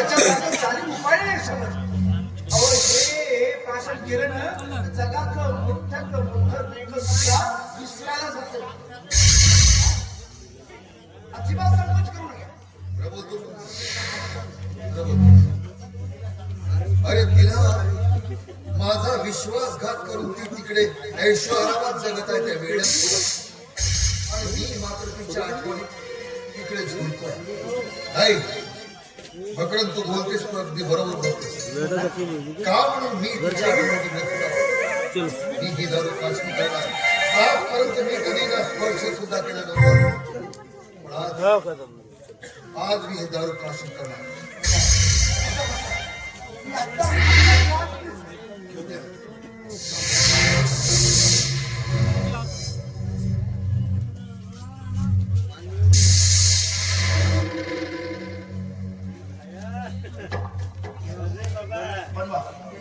त्याच्यासाठी सारी उपाय नाही समज. अहो हे प्राशन केलं ना जगातलं मोठ्यातलं मोठं वेगळं सुद्धा विसरायला जातं. अजिबात संकोच करू नका. अरे तिला माझा विश्वासघात करून ती तिकडे ऐश्वर्यात जगत आहे त्या वेळेत आणि मी मात्र तिच्या आठवणीत तिकडे झुलतोय. नाही बकडन तू बोलतेस तू अगदी बरोबर बोलतेस. का म्हणून मी तिच्या आठवणीत मी ही दारू काशनी करणार. आजपर्यंत मी कधी ना स्पर्श सुद्धा केला नव्हता पण आज मी हे दारू काशनी करणार.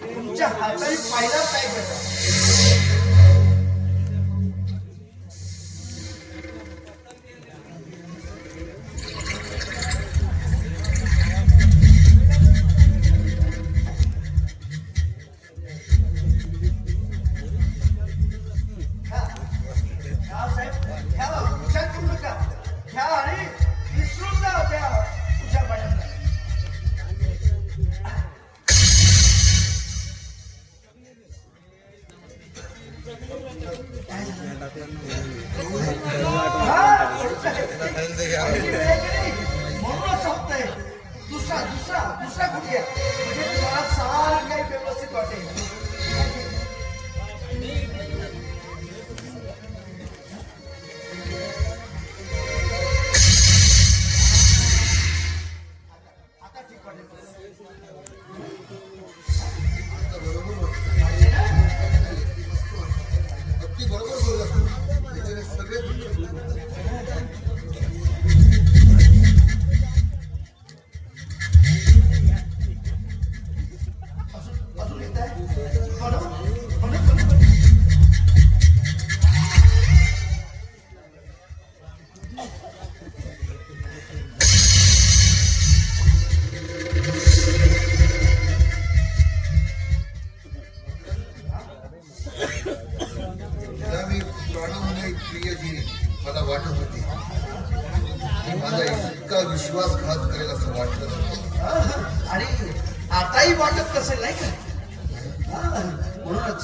तुमच्या हाताने पाहिला काय करता. दुसरा कुठे म्हणजे तुम्हाला सारं काही व्यवस्थित वाटेल. आता ठीक वाटेल. अगदी बरोबर बोलला सगळे मला वाटत होती माझा इतका विश्वासघात करेल असं वाटलं आणि आताही वाटत नसेल नाही का. म्हणूनच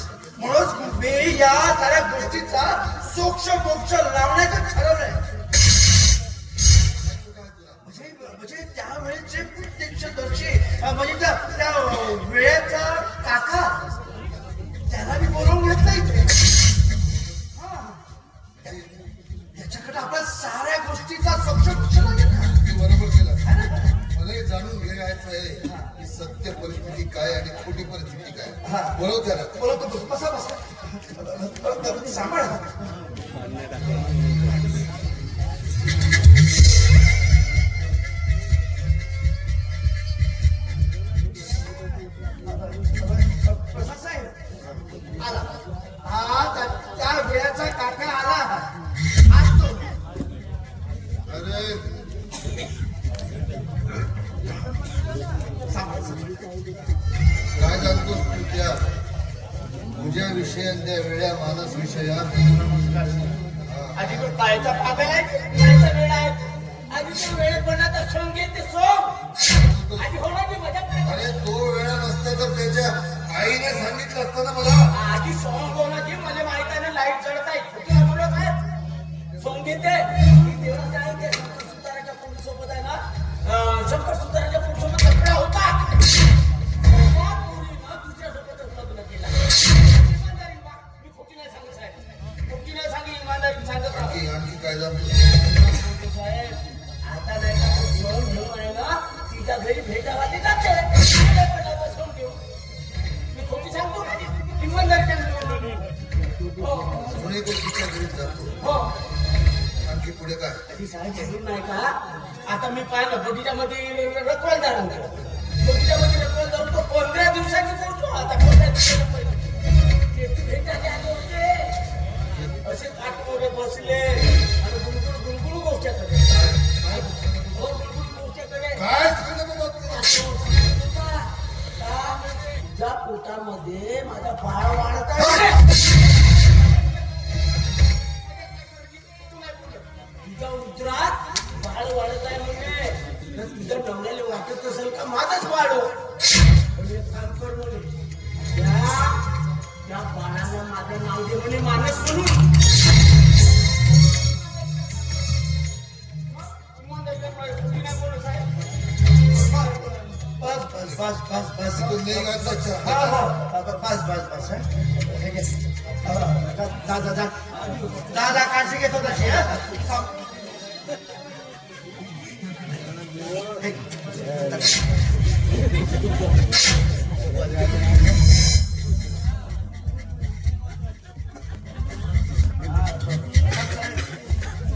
मी या साऱ्या गोष्टीचा सोक्ष मोक्ष लावण्याचं ठरवलंय. म्हणजे त्यावेळेचे प्रत्यक्षदर्शी म्हणजे त्या वेळेचा काका त्याला मी बोलवून घेतलं इथे. त्याच्याकडे आपल्या साऱ्या गोष्टीचा सोक्ष लागेल ना. बरोबर केलं. मला हे जाणून घ्यायचं आहे की सत्य परिस्थिती काय आणि खोटी परिस्थिती काय. बोलव त्याला. बोलवतो. बसा सांभाळ. आला हा त्या वेळाचा काका आला. अरे काय जाणतोस तू त्या तुझ्या विषयात त्या वेळ्या मानस विषयात. आधी पायाचा पागल आहे पायाचा वेळ आहे. आधी वेळ बनाचा सोंग घेते सोंग आधी होणार की मजा. अरे तो वेळा नसता तर त्याच्या आईने सांगितलं असतं ना मला. आधी सोंग होणार मला माहित आहे ना. लाईट जळत आहे तुला बोलत आहे सोंग घेते. देवाच्या आई ते शंकर सुताराच्या पोलीसोबत आहे ना. शंकर सुताराच्या पोलीसोबत लफडा होता. तुझ्यासोबतच लग्न केला. मी खोटी नाही सांगत साहेब. खोटी नाही सांगी इमानदारी सांगत. आणखी काय जातो साहेब आता नाही का सोंग घेऊन आहे ना तिच्या घरी भेटायला ते जाते. सोंग घेऊ मी खोटी सांगतो इमानदारी कोणी तो तिच्या घरी जातो. आणखी पुढे काय. साहेब नाही का आता मी पाहिलं बगीच्यामध्ये रखवाल जाणार बगीच्यामध्ये रखवाल जाऊन तो 15 दिवसांनी पोहोचतो. आता 15 दिवसांनी पहिलं भेटायला आले होते. असे काटकोरे बसले आणि गुलगुल गोष्ट करे. गुलगुल गोष्ट करे. काय सांगतो उदरामध्ये माझा बाळ वाढत आहे. तुझ्या उदरात बाळ वाढत आहे म्हणजे तर तुझ्या नवऱ्याला वाटत असेल का माझंच बाळ हो. पण एक काम कर म्हणे, त्या बाळाला माझं नाव दे म्हणे मानस म्हणून. बस बस बस बस बस तू नाही घातला चहा. हा हा बस बस बस हे घे. जा जा जा जा जा काळजी घेतो तशी हा. हे घे.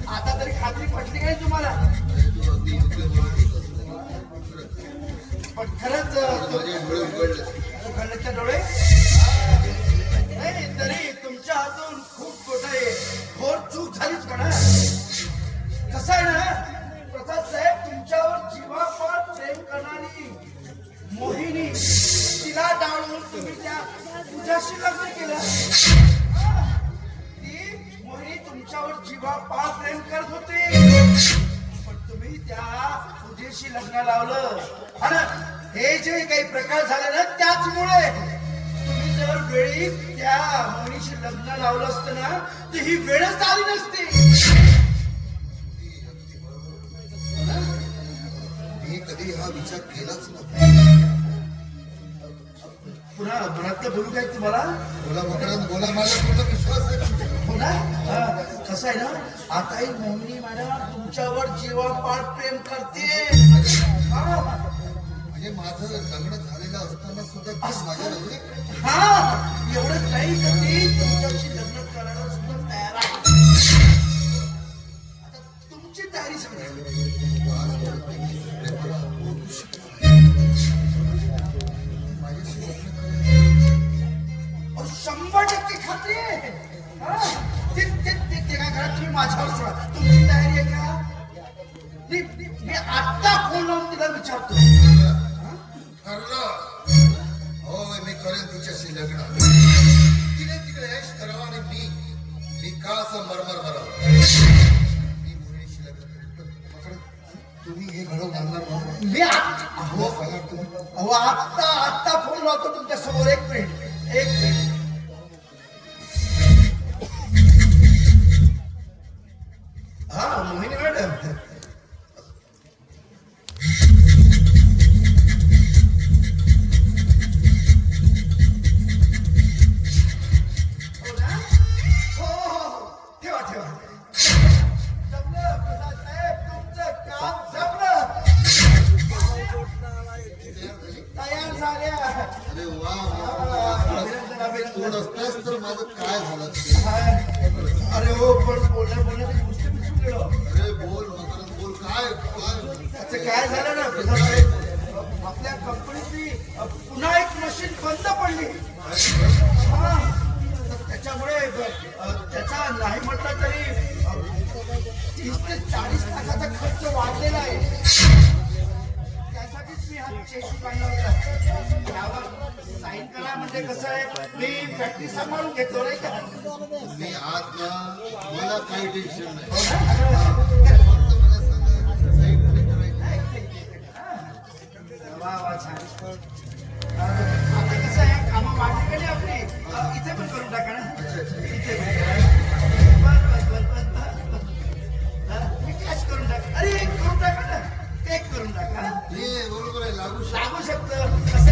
आता तरी खात्री पटली काय तुम्हाला? पण खरंच माझे डोळे उघडले. उघडण्याचे डोळे नाही तरी तुमच्या हातून खूप घोर चूक झालीच म्हणा. कसं आहे ना प्रसाद साहेब, तुमच्यावर जीवापाड प्रेम करणारी मोहिनी, तिला डाळून तुम्ही त्या तुझ्याशी लग्न केलं. ती मोहिनी तुमच्यावर जीवापाड प्रेम करत होती, पण तुम्ही त्या तुझ्याशी लग्न लावलं. आणि हे जे काही प्रकार झाले ना त्याचमुळे तुम्ही जर वेळी त्या मोहिनीशी लग्न लावलं असतं ना तर ही वेळच आली नसती. मी कधी हा विचार केलाच नव्हता. पुन्हा मनातलं बोलू काय तुम्हाला? बोला मकरंद बोला, माझा पूर्ण विश्वास आहे तुमच्यावर. हो ना? कसं आहे ना, आता ही मोहिनी मॅडम तुमच्यावर जीवापाड प्रेम करते. म्हणजे माझं लग्न झालेलं असताना सुद्धा ती माझ्या नवरी. हा एवढंच नाही तर ती तुमच्याशी लग्न करायला सुद्धा तयार आहे. आता तुमची तयारी सांगा. आजपर्यंत मी प्रेमाला ओळखू शकलो. माझ्याशी लग्न करायला 100% खात्री आहे. हा? ते काय करा तुम्ही माझ्यावर सोडा. तुमची तयारी आहे का? मी आत्ता फोन लावून तिला विचारतो. ठरलं. होय, मी करेन तिच्याशी लग्न. तिने तिकडे ऐश करावं आणि मी का असं मरमर करावं. मी मोहिनीशी लग्न करेन. पण मकरंद, तुम्ही हे घडवून आणणार नाही. मी आत्ता फोन लावतो तुमच्या समोर. एक मिनिट. हा मोहिनी मॅडम, अरे वा, तू नसतास तर माझं काय झालं. अरे हो पण बोलण्या गोष्टी विसरून गेलो. अरे बोल मकरंद बोल. काय काय काय झालं ना प्रसाद साहेब, आपल्या कंपनीची पुन्हा एक मशीन बंद पडली. हा, तर त्याच्यामुळे त्याचा नाही म्हटलं तरी 30 ते 40 लाखाचा खर्च वाढलेला आहे. त्यासाठीच मी हा चेक काढला होता. त्यावर साईन करा म्हणजे कसं आहे, मी फॅक्टरी सांभाळून घेतो नाही का. मी आज ना, मला काही टेन्शन नाही. हो ना? फक्त मला सांगा साईड कुठे करायची. वा वा छान. आता कसं आहे, कामं वाढली का नाही आपली, इथे पण करून टाका ना. इथे बस. मी कॅश करून टाका. अरे एक करून टाका ना, एक करून टाका. हे बरोबर आहे, लागू शकतो. लागू शकतं.